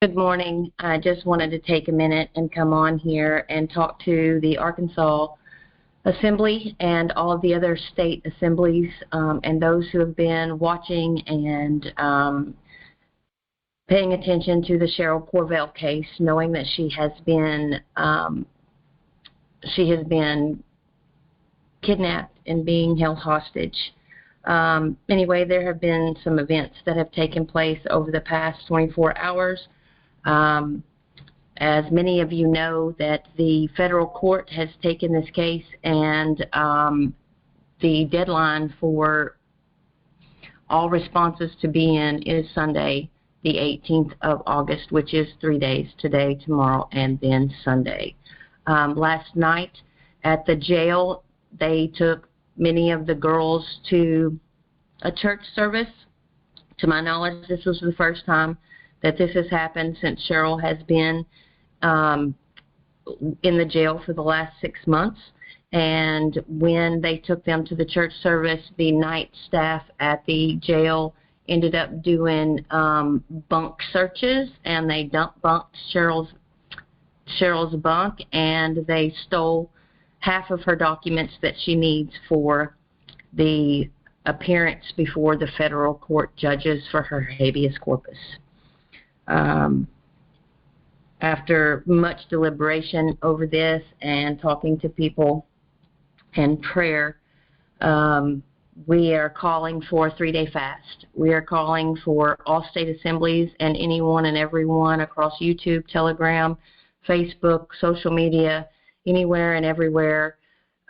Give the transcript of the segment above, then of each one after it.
Good morning. I just wanted to take a minute and come on here and talk to the Arkansas Assembly and all of the other state assemblies and those who have been watching and paying attention to the Sherrel Corvell case, knowing that she has been kidnapped and being held hostage. Anyway, there have been some events that have taken place over the past 24 hours. As many of you know, that the federal court has taken this case, and the deadline for all responses to be in is Sunday, the 18th of August, which is 3 days, today, tomorrow, and then Sunday. Last night at the jail, they took many of the girls to a church service. To my knowledge, this was the first time that this has happened since Sherrel has been in the jail for the last 6 months. And when they took them to the church service, the night staff at the jail ended up doing bunk searches, and they bunked Sherrel's bunk, and they stole half of her documents that she needs for the appearance before the federal court judges for her habeas corpus. After much deliberation over this and talking to people and prayer, we are calling for a 3-day fast. We are calling for all state assemblies and anyone and everyone across YouTube, Telegram, Facebook, social media, anywhere and everywhere,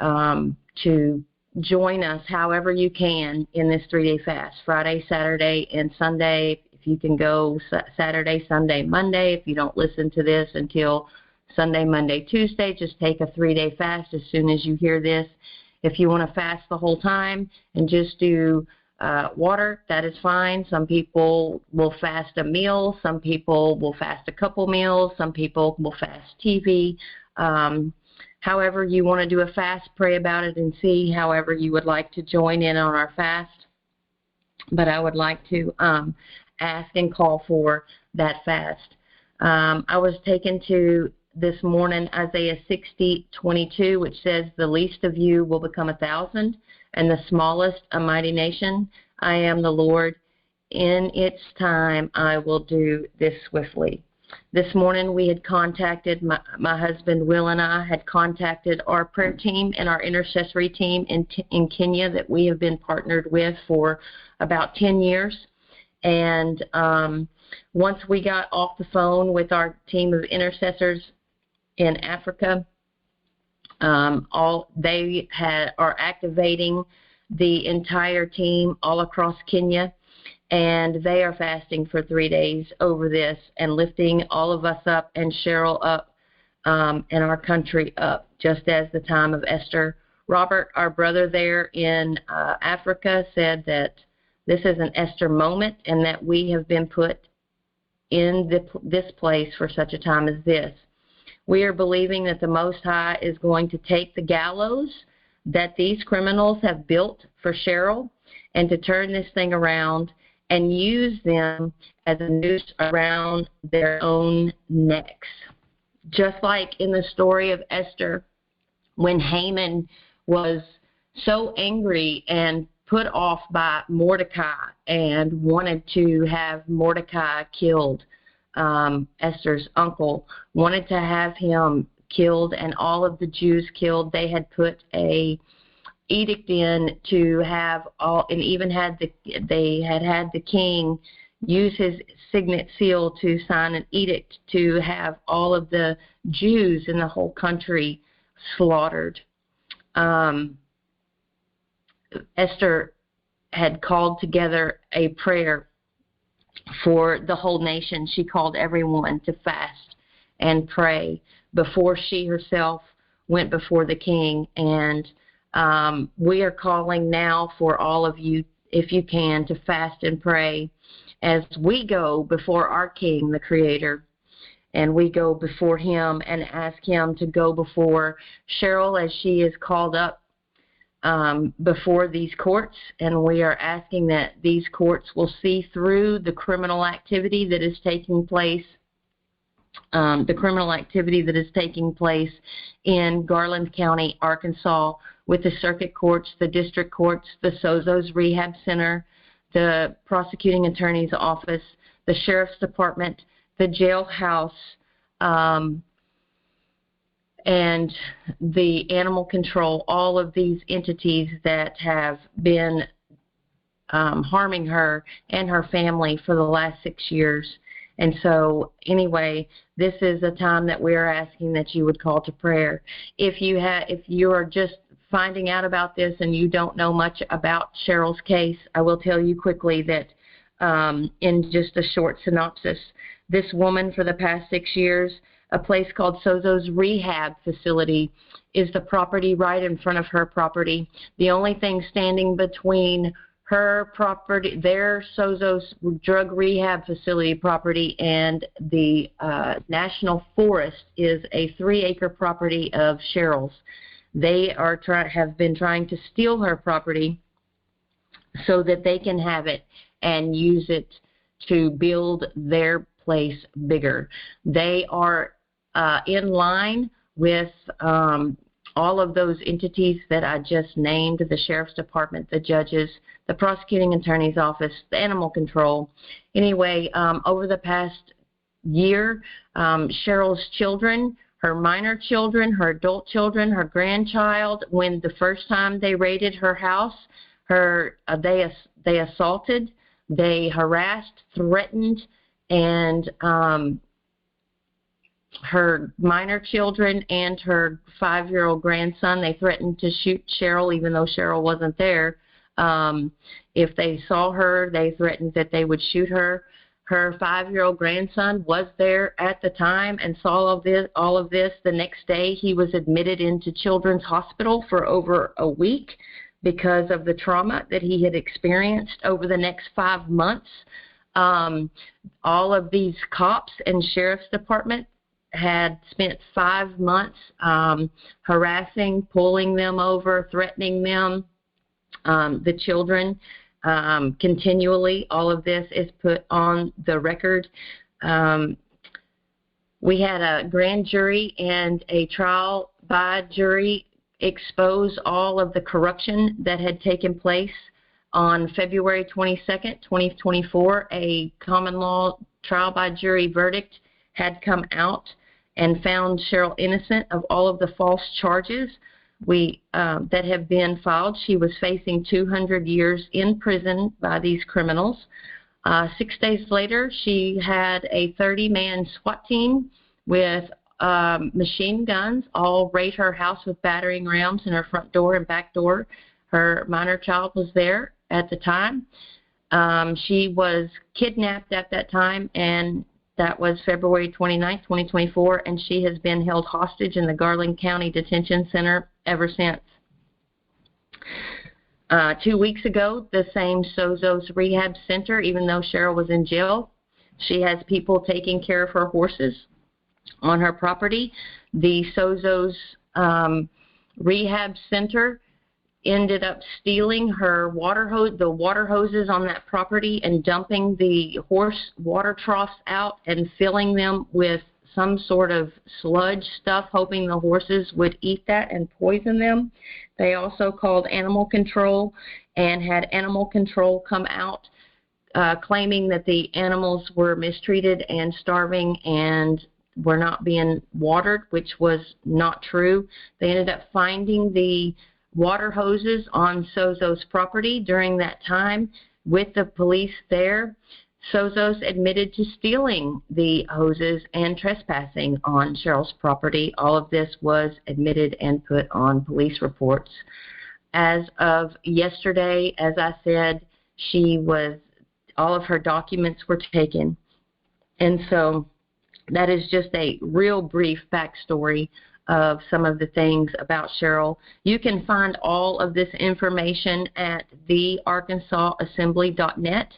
to join us however you can in this 3-day fast, Friday, Saturday, and Sunday. If you can go Saturday, Sunday, Monday. If you don't listen to this until Sunday, Monday, Tuesday, just take a 3-day fast as soon as you hear this. If you want to fast the whole time and just do water, that is fine. Some people will fast a meal. Some people will fast a couple meals. Some people will fast TV. However you want to do a fast, pray about it and see however you would like to join in on our fast. But I would like to ask and call for that fast. I was taken to this morning Isaiah 60:22, which says, "The least of you will become 1,000, and the smallest a mighty nation. I am the Lord. In its time I will do this swiftly." This morning we had contacted, my husband Will and I had contacted our prayer team and our intercessory team in Kenya that we have been partnered with for about 10 years. And once we got off the phone with our team of intercessors in Africa, they are activating the entire team all across Kenya, and they are fasting for 3 days over this and lifting all of us up and Sherrel up and our country up, just as the time of Esther. Robert, our brother there in Africa, said that this is an Esther moment and that we have been put in this place for such a time as this. We are believing that the Most High is going to take the gallows that these criminals have built for Sherrel and to turn this thing around and use them as a noose around their own necks. Just like in the story of Esther, when Haman was so angry and put off by Mordecai and wanted to have Mordecai killed, Esther's uncle wanted to have him killed and all of the Jews killed. They had put a edict in to have all, and even they had the king use his signet seal to sign an edict to have all of the Jews in the whole country slaughtered. Esther had called together a prayer for the whole nation. She called everyone to fast and pray before she herself went before the king. And we are calling now for all of you, if you can, to fast and pray as we go before our King, the Creator. And we go before him and ask him to go before Sherrel as she is called up before these courts, and we are asking that these courts will see through the criminal activity that is taking place the criminal activity that is taking place in Garland County, Arkansas, with the circuit courts, the district courts, the SOZO's Rehab Center, the prosecuting attorney's office, the sheriff's department, the jailhouse, and the animal control, all of these entities that have been harming her and her family for the last 6 years. And so, anyway, this is a time that we are asking that you would call to prayer. If you are just finding out about this and you don't know much about Sherrel's case, I will tell you quickly that in just a short synopsis, this woman for the past 6 years, a place called SOZO's Rehab Facility is the property right in front of her property. The only thing standing between her property, their SOZO's Drug Rehab Facility property, and the National Forest is a 3-acre property of Sherrel's. They have been trying to steal her property so that they can have it and use it to build their place bigger. They are in line with all of those entities that I just named, the sheriff's department, the judges, the prosecuting attorney's office, the animal control. Anyway, over the past year, Sherrel's children, her minor children, her adult children, her grandchild, when the first time they raided her house, they assaulted, they harassed, threatened, and her minor children and her 5-year-old grandson, they threatened to shoot Sherrel even though Sherrel wasn't there. If they saw her, they threatened that they would shoot her. Her 5-year-old grandson was there at the time and saw all of this. The next day, he was admitted into Children's Hospital for over a week because of the trauma that he had experienced over the next 5 months. All of these cops and sheriff's department had spent 5 months harassing, pulling them over, threatening them, the children, continually. All of this is put on the record. We had a grand jury and a trial by jury expose all of the corruption that had taken place. On February 22nd, 2024, a common law trial by jury verdict had come out and found Sherrel innocent of all of the false charges that have been filed. She was facing 200 years in prison by these criminals. 6 days later, she had a 30-man SWAT team with machine guns all raid her house with battering rams in her front door and back door. Her minor child was there at the time. She was kidnapped at that time, and that was February 29th, 2024, and she has been held hostage in the Garland County Detention Center ever since. 2 weeks ago, the same SOZO's Rehab Center, even though Sherrel was in jail, she has people taking care of her horses on her property. The SOZO's Rehab Center ended up stealing her the water hoses on that property and dumping the horse water troughs out and filling them with some sort of sludge stuff, hoping the horses would eat that and poison them. They also called animal control and had animal control come out claiming that the animals were mistreated and starving and were not being watered, which was not true. They ended up finding the water hoses on SOZO's property during that time with the police there. SOZO's admitted to stealing the hoses and trespassing on Sherrel's property. All of this was admitted and put on police reports. As of yesterday, as I said, all of her documents were taken. And so that is just a real brief backstory of some of the things about Sherrel. You can find all of this information at thearkanssasassembly.net.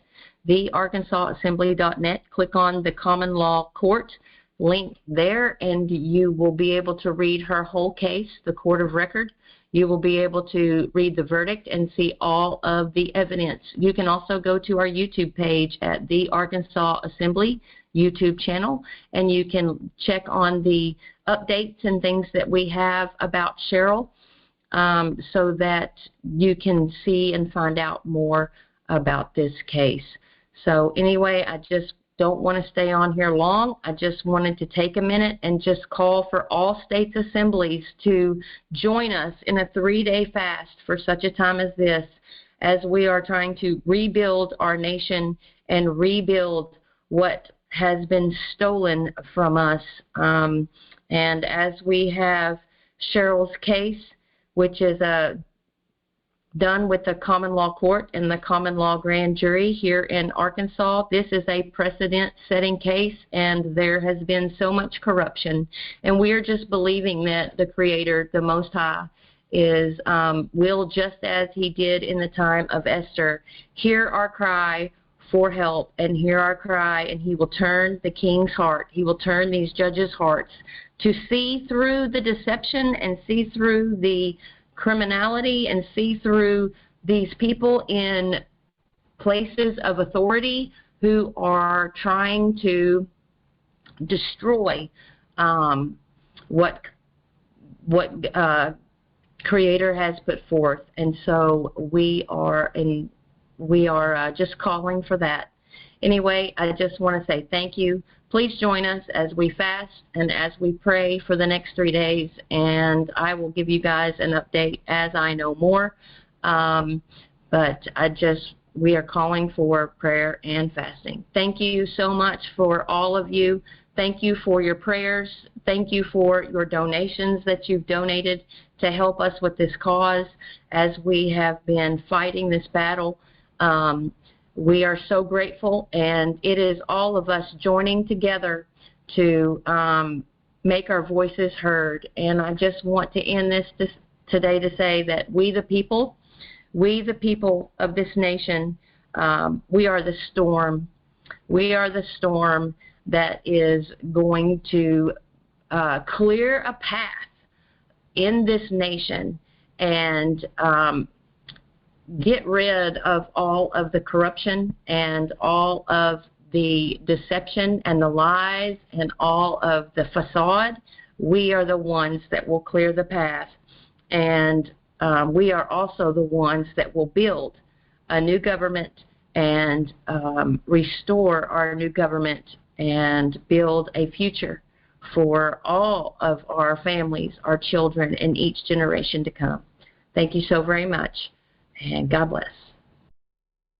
Thearkanssasassembly.net. Click on the Common Law Court link there, and you will be able to read her whole case, the court of record. You will be able to read the verdict and see all of the evidence. You can also go to our YouTube page at The Arkansas Assembly YouTube channel, and you can check on the updates and things that we have about Sherrel, so that you can see and find out more about this case. So anyway, I just don't want to stay on here long. I just wanted to take a minute and just call for all states' assemblies to join us in a 3-day fast for such a time as this, as we are trying to rebuild our nation and rebuild what has been stolen from us. And as we have Sherrel's case, which is done with the common law court and the common law grand jury here in Arkansas. This is a precedent-setting case, and there has been so much corruption. And we are just believing that the Creator, the Most High, will, just as He did in the time of Esther, hear our cry for help and hear our cry, and He will turn the king's heart. He will turn these judges' hearts to see through the deception and see through the criminality and see through these people in places of authority who are trying to destroy what Creator has put forth. And so we are just calling for that. Anyway, I just want to say thank you. Please join us as we fast and as we pray for the next 3 days, and I will give you guys an update as I know more. But we are calling for prayer and fasting. Thank you so much for all of you. Thank you for your prayers. Thank you for your donations that you've donated to help us with this cause as we have been fighting this battle. We are so grateful, and it is all of us joining together to make our voices heard. And I just want to end this today to say that we the people of this nation, we are the storm. We are the storm that is going to clear a path in this nation and get rid of all of the corruption and all of the deception and the lies and all of the facade. We are the ones that will clear the path, and we are also the ones that will build a new government and restore our new government and build a future for all of our families, our children, and each generation to come. Thank you so very much. And God bless.